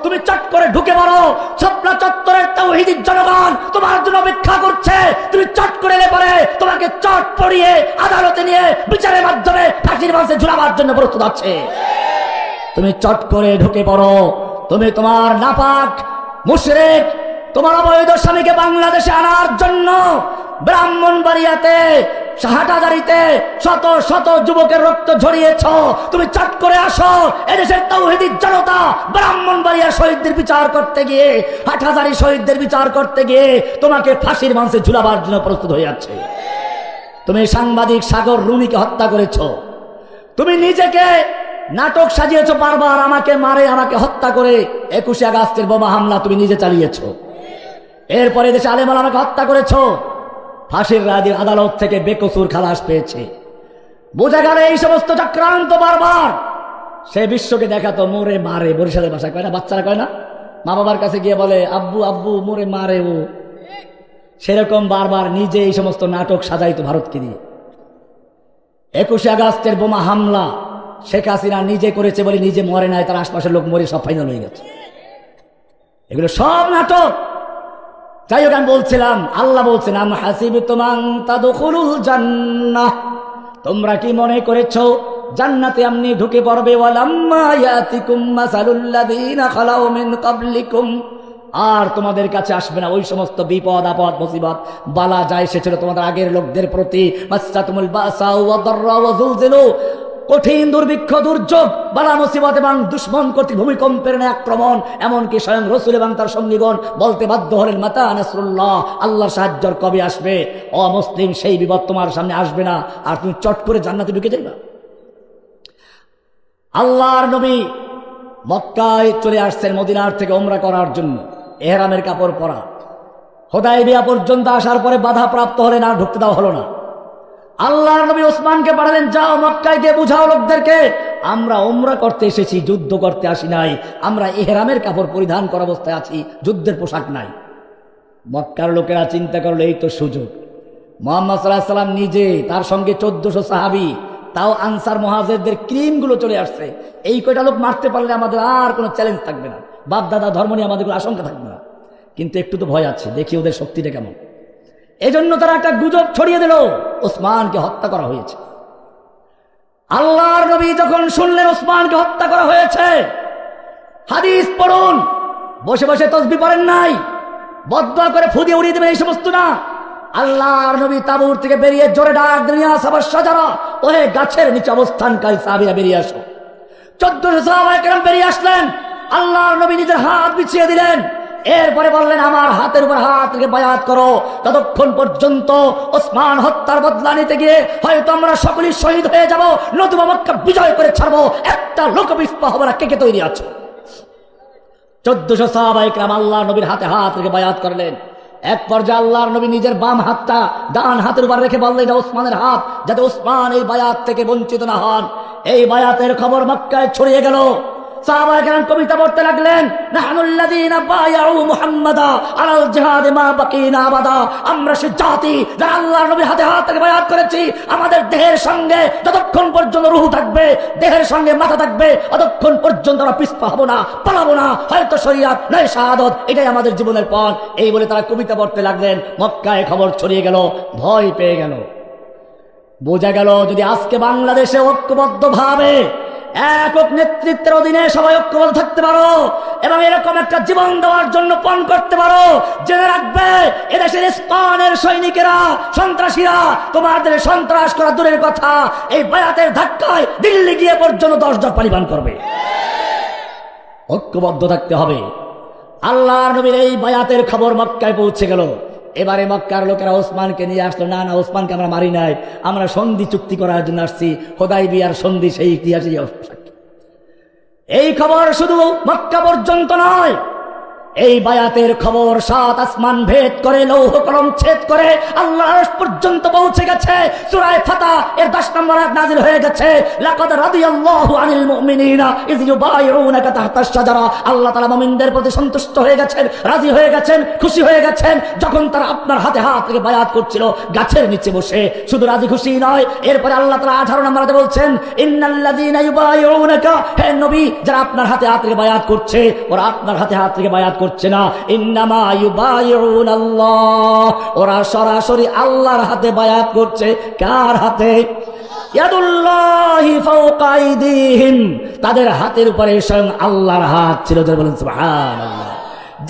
তুমি চট করে ঢুকে পড়ো, শাপলা চত্বরের তাওহীদি জনগণ তোমার জন্য অপেক্ষা করছে। তুমি চট করে এলে পরে তোমাকে চট পড়িয়ে আদালতে নিয়ে বিচারের মাধ্যমে ফাঁসির মঞ্চে ঝুলাবার জন্য প্রস্তুত আছে। তুমি চট করে ঢুকে পড়ো। তুমি তোমার নাপাক মুশরিক, তোমার অবৈধ স্বামীকে বাংলাদেশে আনার জন্য ব্রাহ্মণবাড়িয়াতে, হাটাজারিতে শত শত যুবকের রক্ত ঝরিয়েছ। তুমি চট করে আসো, এদেশের তাওহীদি জনতা ব্রাহ্মণবাড়িয়া শহীদদের বিচার করতে গিয়ে, হাটহাজারি শহীদদের বিচার করতে গিয়ে তোমাকে ফাঁসির মঞ্চে ঝুলাবার জন্য প্রস্তুত হয়ে যাচ্ছে। তুমি সাংবাদিক সাগর রুনিকে হত্যা করেছ। তুমি নিজেকে নাটক সাজিয়েছ, বারবার আমাকে মারে, আমাকে হত্যা করে 21 আগস্টের বোমা হামলা তুমি নিজে চালিয়েছ। এরপরে দেশে আলেম ওলামাকে হত্যা করেছ। ফাঁসির রায় আদালত থেকে বেকসুর খালাস পেয়েছে। বোঝা গেল এই সমস্ত চক্রান্ত বারবার সে বিশ্বকে দেখাতো মোরে মারে। বরিশালের ভাষায় কয় না, বাচ্চারা কয় না, মা বাবার কাছে গিয়ে বলে আব্বু আব্বু মোরে মারে ও। সেরকম বারবার নিজে এই সমস্ত নাটক সাজাইতো ভারতকে দিয়ে। 21 আগস্টের বোমা হামলা শেখ হাসিনা নিজে করেছে বলে নিজে মরে নাই, তার আশপাশের লোক মরে সব ফাইনাল হয়ে গেছে। এগুলো সব নাটক। যাই হোক, আমি বলছিলাম, আল্লাহ বলছেন আম হাসিবতুম আন তাদখুলুল জান্নাহ, তোমরা কি মনে করেছো জান্নাতে এমনি ঢুকে পড়বে? ওয়ালাম্মা ইয়াতিকুম মাসালুল লাযীনা খালাউ মিন ক্বাবলিকুম, আর তোমাদের কাছে আসবে না ওই সমস্ত বিপদ আপদ মুসিবত বালা যা এসেছিল তোমাদের আগের লোকদের প্রতি। মাসসাতুমুল বাসা ওয়া দাররা ওয়া যুলজিলু, কঠিন দুর্ভিক্ষ, দুর্যোগ, বালা মুসিবত এবং দুশ্মন কর্তৃক ভূমিকম্পের আক্রমণ, এমনকি স্বয়ং রাসূল এবং তার সঙ্গীগণ বলতে বাধ্য হলেন মাতা নাসরুল্লাহ, আল্লাহর সাহায্য কবে আসবে? অমুসলিম সেই বিপদ তোমার সামনে আসবে না, আর তুমি চট করে জান্নাতে ঢুকে যাইবা। আল্লাহর নবী মক্কায় চলে আসছেন মদিনার থেকে উমরা করার জন্য, ইহরামের কাপড় পরা। হুদায়বিয়া পর্যন্ত আসার পরে বাধা প্রাপ্ত হলেন, আর ঢুকতে দেওয়া হলো না। আল্লাহর নবী ওসমানকে পাঠালেন, যাও মক্কায় গিয়ে বুঝাও লোকদেরকে আমরা উমরা করতে এসেছি, যুদ্ধ করতে আসি নাই, আমরা ইহরামের কাপড় পরিধান করা অবস্থায় আছি, যুদ্ধের পোশাক নাই। মক্কার লোকেরা চিন্তা করলো এই তো সুযোগ। মুহাম্মদ সাল্লাল্লাহু আলাইহি ওয়াসাল্লাম নিজে, তার সঙ্গে 1400 সাহাবী, তাও আনসার মুহাজিরদের ক্রিমগুলো চলে আসছে। এই কয়টা লোক মারতে পারলে আমাদের আর কোনো চ্যালেঞ্জ থাকবে না, বাপ দাদা ধর্ম নিয়ে আমাদের কোনো আশঙ্কা থাকবে না। কিন্তু একটু তো ভয় আছে, দেখি ওদের শক্তিটা কেমন। এজন্য তারা একটা গুজব ছড়িয়ে দিল ওসমানকে হত্যা করা হয়েছে। আল্লাহর নবী যখন শুনলেন ওসমানকে হত্যা করা হয়েছে, হাদিস পড়ুন, বসে বসে তাসবিহ পড়েন নাই, বদদুয়া করে ফু দিয়ে উড়িয়ে দেবেন এই সমস্ত না। আল্লাহর নবী তাবুর থেকে বেরিয়ে জোরে ডাক দিলেন, ইয়া সাহাবাস শাজারা, ওহে গাছের নিচে অবস্থানকারী সাহাবীরা বেরিয়ে আসো। 1400 সাহাবায়ে কেরাম বেরিয়ে আসলেন। আল্লাহর নবী নিজের হাত বিছিয়ে দিলেন, এরপরে বললেন আমার হাতের উপর হাত রেখে বায়াত করো, ততক্ষণ পর্যন্ত ওসমান হত্যার বদলা নিতে গিয়ে হয়তো আমরা সকলেই শহীদ হয়ে যাব, নতুবা মক্কা বিজয় করে ছাড়বো, একটা লোক বিস্পা হবে না। কে কে তৈরি আছো? 1400 সাহাবায়ে কেরাম আল্লাহর নবীর হাতে হাত রেখে বায়াত করলেন। এক পর্যায়ে আল্লাহর নবী নিজের বাম হাতটা ডান হাতের উপর রেখে বললেন এটা ওসমানের হাত, যাতে ওসমান এই বায়াত থেকে বঞ্চিত না হন। এই বায়াতের খবর মক্কায় ছড়িয়ে গেল। সাহাবায়ে কেরাম কবিতা পড়তে লাগলেন, নাহনুল্লাযীনা বায়াউ মুহাম্মাদা আলাল জিহাদি মা বাকিনা আবাদা, আমরা সে জাতি যারা আল্লাহর নবীর হাতে হাত রেখে বায়াত করেছি, আমাদের দেহের সঙ্গে যতক্ষণ পর্যন্ত রূহ থাকবে, দেহের সঙ্গে মাথা থাকবে, ততক্ষণ পর্যন্ত আমরা পিছপা হব না, পালাবো না, হয়তো শরিয়াত নয় শাহাদাত, এটাই আমাদের জীবনের পথ। এই বলে তারা কবিতা পড়তে লাগলেন। মক্কায় খবর ছড়িয়ে গেল, ভয় পেয়ে গেল। বোঝা গেল যদি আজকে বাংলাদেশে ঐক্যবদ্ধভাবে একক নেতৃত্বের অধীনে সবাই ঐক্যবদ্ধ থাকতে পারো এবং এরকম একটা জীবন দেওয়ার জন্য পণ করতে পারো, জেনে রাখবে এদেশের ইস্পানের সৈনিকেরা, সন্ত্রাসীরা তোমাদের সন্ত্রাস করা দূরের কথা, এই বায়াতের ধাক্কায় দিল্লি গিয়ে পর্যন্ত 10 জগ পানি পান করবে। ঐক্যবদ্ধ থাকতে হবে। আল্লাহর নবীর এই বায়াতের খবর মক্কায় পৌঁছে গেল। এবারে মক্কার লোকেরা ওসমানকে নিয়ে আসলো, না না ওসমানকে আমরা মারি নাই, আমরা সন্ধি চুক্তি করার জন্য আসছি, হুদায়বিয়ার সন্ধি সেই ইতিহাসে। এই খবর শুধু মক্কা পর্যন্ত নয়, এই বায়াতের খবর 7 আসমান ভেদ করে, লৌহ কলম ছেদ করে আল্লাহর আরশ পর্যন্ত পৌঁছে গেছে। সূরা ফাতহ এর 10 নম্বর আয়াত নাযিল হয়ে গেছে, লাকাদ রাদিয়াল্লাহু আনিল মুমিনিনা ইয ইউবাইউনাকা তাহতাশ শাজারা। আল্লাহ তাআলা মুমিনদের প্রতি সন্তুষ্ট হয়ে গেছেন, রাজি হয়ে গেছেন, খুশি হয়ে গেছেন যখন তারা আপনার হাতে হাত রেখে বায়াত করছিল গাছের নিচে বসে। শুধু রাজি খুশি নয়, এরপরে আল্লাহ তাআলা 18 নম্বর আয়াতে বলছেন, ইন্নাল্লাযীনা ইউবাইউনাকা, হে নবী যারা আপনার হাতে হাত রেখে বায়াত করছে, ওরা আপনার হাতে হাত রেখে বায়াত করছে না, ইন্নামা ইউবাইউনাল্লাহ, ওরা সরাসরি আল্লাহর হাতে বায়াত করছে। কার হাতে? ইয়াদুল্লাহি ফাওকা আইদিহিম, তাদের হাতের উপরে স্বয়ং আল্লাহর হাত ছিল। বলেন সুবহানাল্লাহ।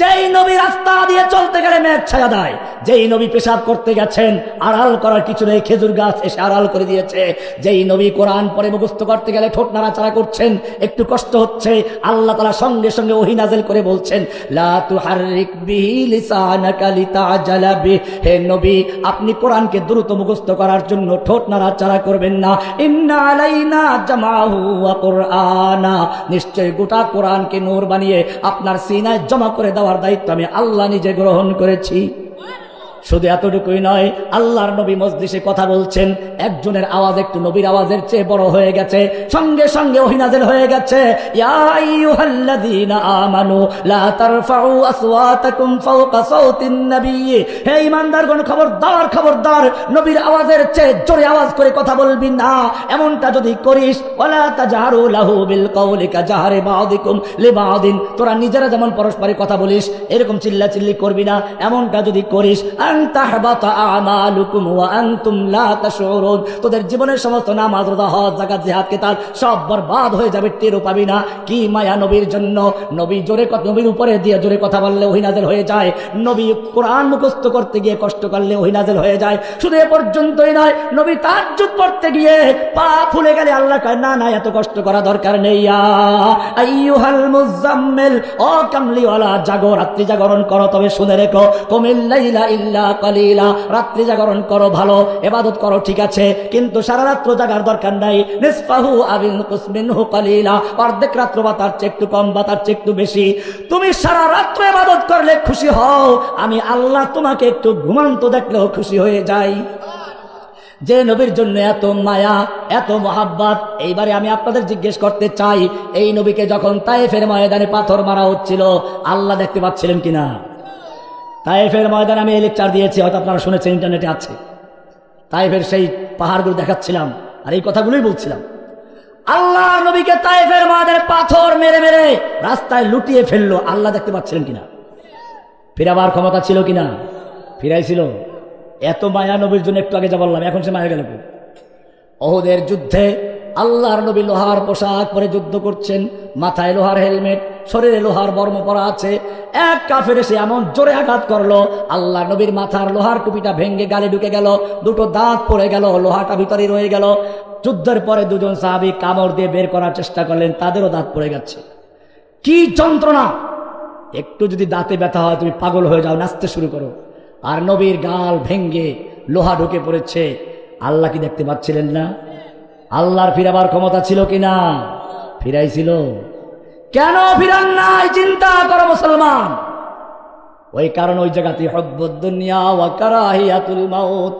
যেই নবী রাস্তা দিয়ে চলতে গেলে মেঘ ছায়া দেয়, যেই নবী পেশাব করতে গেছেন আড়াল করার কিছু নেই, খেজুর গাছ এসে আড়াল করে দিয়েছে। যেই নবী কোরআন পড়ে মুখস্থ করতে গেলে ঠোঁট নাড়াচাড়া করছেন, একটু কষ্ট হচ্ছে, আল্লাহ তাআলা সঙ্গে সঙ্গে ওহী নাযিল করে বলছেন, লা তুহাররিক বিহি লিসানাকা লিতাজালা বিহি, হে নবী আপনি কোরআনকে দ্রুত মুখস্থ করার জন্য ঠোঁট নাড়াচাড়া করবেন না। ইন্না আলাইনা জামাহু ওয়া কুরআনা, নিশ্চয় গোটা কোরআনকে নূর বানিয়ে আপনার সিনায় জমা করে দেওয়ার দায়িত্ব আমি আল্লাহ নিজে গ্রহণ করেছি। শুধু এতটুকুই নয়, আল্লাহর নবী মজলিসে কথা বলছেন, একজনের আওয়াজ একটু নবীর আওয়াজের চেয়ে বড় হয়ে গেছে, সঙ্গে সঙ্গে ওহী নাযিল হয়ে গেছে, ইয়া আইয়ুহাল্লাযীনা আমানু লা তারফাউ আসওয়াতাকুম ফাওকা সাওতিন নবী, হে ঈমানদারগণ খবরদার খবরদার নবীর আওয়াজের চেয়ে জোরে আওয়াজ করে কথা বলবি না। এমনটা যদি করিস, ওয়ালা তাজহারু লাহু বিল কওলি কাজাহরি বা'দিকুম লিবা'দিন, তোরা নিজেরা যেমন পরস্পরে কথা বলিস এরকম চিল্লাচিল্লি করবি না। এমনটা যদি করিস, তাহবাতা আমালুকুম ওয়া আনতুম লা তাশউরুন, তোদের জীবনের সমস্ত নামাজ রোজা হজ যাকাত জিহাদ কিতাব সব বরবাদ হয়ে যাবে, টেরও পাবি না। কি মায়া নবীর জন্য, নবী জোরে কথা, নবীর উপরে দিয়ে জোরে কথা বললে ওহী নাযিল হয়ে যায়, নবী কোরআন মুখস্থ করতে গিয়ে কষ্ট করলে ওহী নাযিল হয়ে যায়। শুধু এ পর্যন্তই নয়, নবী তাহাজ্জুদ পড়তে গিয়ে পা ফুলে গেলে আল্লাহ কয়, না না এত কষ্ট করা দরকার নেই। ইয়া আইয়ুহাল মুযাম্মিল, ও কামলিওয়ালা জাগো, রাত্রি জাগরণ করো, তবে শুনে রেখো, কুমিল লাইলা ইল্লা কালিলা, রাত্রি জাগরণ করো, ভালো ইবাদত করো, ঠিক আছে, কিন্তু সারা রাত্র জাগার দরকার নাই। নিসফাহু আও ইনকুস মিনহু কালিলা, অর্ধেক রাত্র বা তার চেয়ে একটু কম বা তার চেয়ে একটু বেশি। তুমি সারা রাত্র ইবাদত করলে খুশি হও, আমি আল্লাহ তোমাকে একটু ঘুমান্ত দেখলেও খুশি হয়ে যাই। যে নবীর জন্য এত মায়া, এত মহাব্বত। এইবারে আমি আপনাদের জিজ্ঞেস করতে চাই, এই নবীকে যখন তায়েফের ময়দানে পাথর মারা হচ্ছিল আল্লাহ দেখতে পাচ্ছিলেন কিনা? তায়েফের ময়দানে আমি এই লেকচার দিয়েছি, হয়তো আপনারা শুনেছেন, ইন্টারনেটে আছে। তায়েফের সেই পাহাড়গুলো দেখাচ্ছিলাম আর এই কথাগুলোই বলছিলাম। আল্লাহ নবীকে তায়েফের ময়দানে পাথর মেরে মেরে রাস্তায় লুটিয়ে ফেললো, আল্লাহ দেখতে পাচ্ছিলেন কিনা? ফিরাবার ক্ষমতা ছিল কিনা? ফিরাইছিল। এত মায়া নবীর জন্য, একটু আগে যা বললাম, এখন সে মায়া গেল। ওহুদের যুদ্ধে আল্লাহর নবী লোহার পোশাক পরে যুদ্ধ করছেন, মাথায় লোহার হেলমেট, শরীরে লোহার বর্ম পরা আছে। এক কাফের এসে এমন জোরে আঘাত করলো, আল্লাহ নবীর মাথার লোহার টুপিটা ভেঙ্গে গালে ঢুকে গেল, দুটো দাঁত পড়ে গেল, লোহাটা ভিতরে রয়ে গেল। যুদ্ধের পরে দুজন সাহাবী কামড় দিয়ে বের করার চেষ্টা করলেন, তাদেরও দাঁত পড়ে গেছে। কি যন্ত্রণা! একটু যদি দাঁতে ব্যথা হয় তুমি পাগল হয়ে যাও, নাচতে শুরু করো। আর নবীর গাল ভেঙ্গে লোহা ঢুকে পড়েছে। আল্লাহ কি দেখতে পাচ্ছিলেন না? আল্লাহর ফিরাবার ক্ষমতা ছিল কিনা? ফিরাইছিল। কেন ফিরান নাই? চিন্তা করো মুসলমান। ওই কারণ ওই জায়গাতে হুব্বুদ দুনিয়া ওয়া কারাহিয়াতুল মাউত।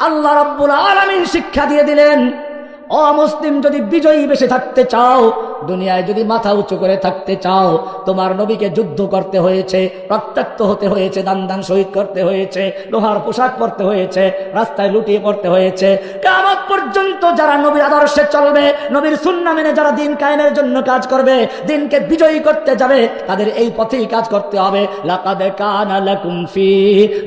আল্লাহ রাব্বুল আলামিন শিক্ষা দিয়ে দিলেন, ও মুসলিম, যদি বিজয়ী বেশে থাকতে চাও দুনিয়ায় যদি মাথা উঁচু করে থাকতে চাও, তোমার নবীকে যুদ্ধ করতে হয়েছে, রক্তাক্ত হতে হয়েছে, দান দান শহীদ করতে হয়েছে, লোহার পোশাক পরতে হয়েছে, রাস্তায় লুটিয়ে পড়তে হয়েছে। কিয়ামত পর্যন্ত যারা নবীর আদর্শে চলবে, নবীর সুন্নাহ মেনে যারা দিন কায়েমের জন্য কাজ করবে, দিনকে বিজয়ী করতে যাবে, তাদের এই পথেই কাজ করতে হবে। লাকাদ কানা লাকুম ফি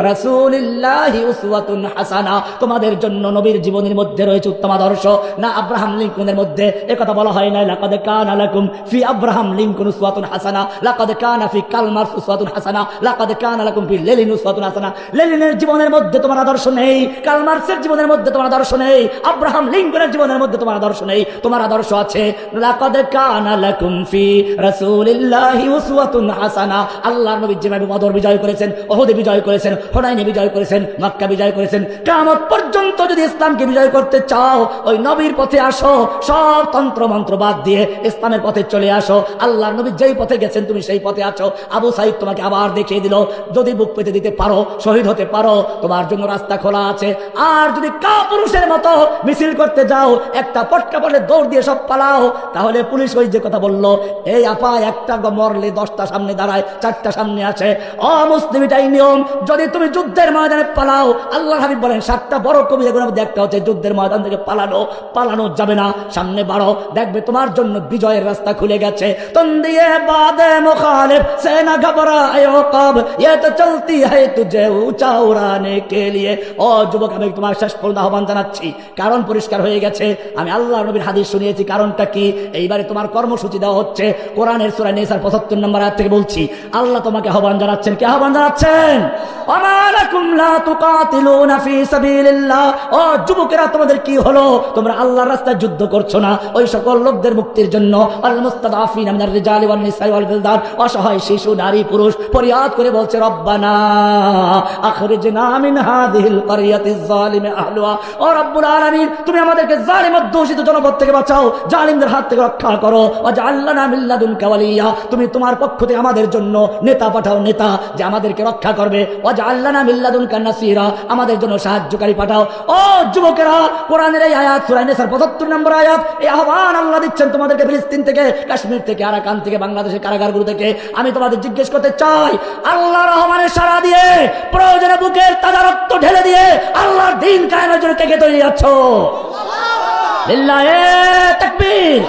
রাসূলিল্লাহি উসওয়াতুন হাসানাহ, তোমাদের জন্য নবীর জীবনের মধ্যে রয়েছে উত্তম আদর্শ। না আব্রাহাম লিঙ্কনের মধ্যে একথা বলা হয় না লাকাদ কানা লাকুম ফি আব্রাহাম লিঙ্কন উসওয়াতুন হাসানাহ, লাকাদ কানা ফি কার্ল মার্কস উসওয়াতুন হাসানাহ, লাকাদ কানা লাকুম ফি লেনিন উসওয়াতুন হাসানাহ। লেনিনের জীবনের মধ্যে তোমার আদর্শ নেই, কার্ল মার্কসের জীবনের মধ্যে তোমার আদর্শ নেই, আব্রাহাম লিঙ্কনের জীবনের মধ্যে তোমার আদর্শ নেই। তোমার আদর্শ আছে লাকাদ কানা লাকুম ফি রাসূলিল্লাহি উসওয়াতুন হাসানাহ। আল্লাহর নবী যেভাবে বদর বিজয় করেছেন, উহুদে বিজয় করেছেন, হুনাইনে বিজয় করেছেন, মক্কা বিজয় করেছেন, কিয়ামত পর্যন্ত যদি ইসলামকে বিজয় করতে চাও, ওই নবীর পথে আসো, সব তন্ত্র মন্ত্র বাদ দিয়ে ইসলামের পথে চলে আসো। আল্লাহর নবী যেই পথে গেছেন তুমি সেই পথে আছো। আবু সাঈদ তোমাকে আবার দেখিয়ে দিল, যদি বুক পেতে দিতে পারো, শহীদ হতে পারো, তোমার জন্য রাস্তা খোলা আছে। আর যদি কাপুরুষের মতো মিছিল করতে যাও, একটা পটকা পড়লে দৌড় দিয়ে সব পালাও, তাহলে পুলিশ ওই যে কথা বললো, এই আপা একটা মরলে 10টা সামনে দাঁড়ায়, 4টা সামনে আছে। অমুসলিম এটাই নিয়ম। যদি তুমি যুদ্ধের ময়দানে পালাও, আল্লাহ হাবিব বলেন 7টা বড় কবিরাগুলোর মধ্যে একটা হচ্ছে যুদ্ধের ময়দান থেকে পালানো যাবে না, সামনে বাড়ো, দেখবে তোমার জন্য বিজয়ের রাস্তা খুলে গেছে। তন্দিয়ে বাদে মুখালিফ সে না ঘবরায়ে কব, ये तो चलती है तुझे ऊंचा उड़ाने के लिए। ও যুবক, আমি তোমার শেষ পর্যন্ত আহ্বান জানাচ্ছি, কারণ পরিষ্কার হয়ে গেছে। আমি আল্লাহ নবীর হাদিস শুনিয়েছি, কারণটা কি? এইবারে তোমার কর্মসূচি দেওয়া হচ্ছে কোরআনের সূরা নিসার 75 নম্বর আয়াত থেকে বলছি। আল্লাহ তোমাকে আহ্বান জানাচ্ছেন। কি আহ্বান জানাচ্ছেন? ওমা লাকুম লা তুকাতিলুনা ফি সাবিলিল্লাহ। ও যুবকেরা, তোমাদের কি হলো? তোমরা আল্লাহর রাস্তায় যুদ্ধ করছো না ওই সকল লোকদের মুক্তির জন্য? আল মুস্তাদাফিনা মিনার রিজালি ওয়ান নিসাই ওয়াল বিলদান, অসহায় শিশু, নারী, পুরুষ ফরিয়াদ করে বলছে, রব্বানা আখরিজনা মিন হাযিহিল ক্বরিয়াতিজ যালিমি আহলুহা। ও রব্বুল আলামিন, তুমি আমাদেরকে জালিম অধ্যুষিত জনপদ থেকে বাঁচাও, জালিমদের হাত থেকে রক্ষা করো। ওয়াজআল লানা মিন লাদুনকা ওয়ালিয়্যা, তুমি তোমার পক্ষ থেকে আমাদের জন্য নেতা পাঠাও, নেতা যে আমাদেরকে রক্ষা করবে। ওয়াজআল লানা মিন লাদুনকা নাসীরা, আমাদের জন্য সাহায্যকারী পাঠাও। ও যুবকেরা, কোরআনের এই আয়াত সূরা নিসার 75 নম্বর আয়াত, এই আহ্বান আল্লাহ দিচ্ছেন তোমাদেরকে ফিলিস্তিন থেকে, কাশ্মীর থেকে, আরাকান থেকে, বাংলাদেশের কারাগারগুলো থেকে। আমি তোমাদের জিজ্ঞেস করতে চাই, আল্লাহর রহমানের সাড়া দিয়ে, প্রয়োজনে বুকের তাজা রক্ত ঢেলে দিয়ে আল্লাহর দ্বীন কায়েমের জন্য কে কে তৈরি আছো? লিল্লাহি তাকবীর।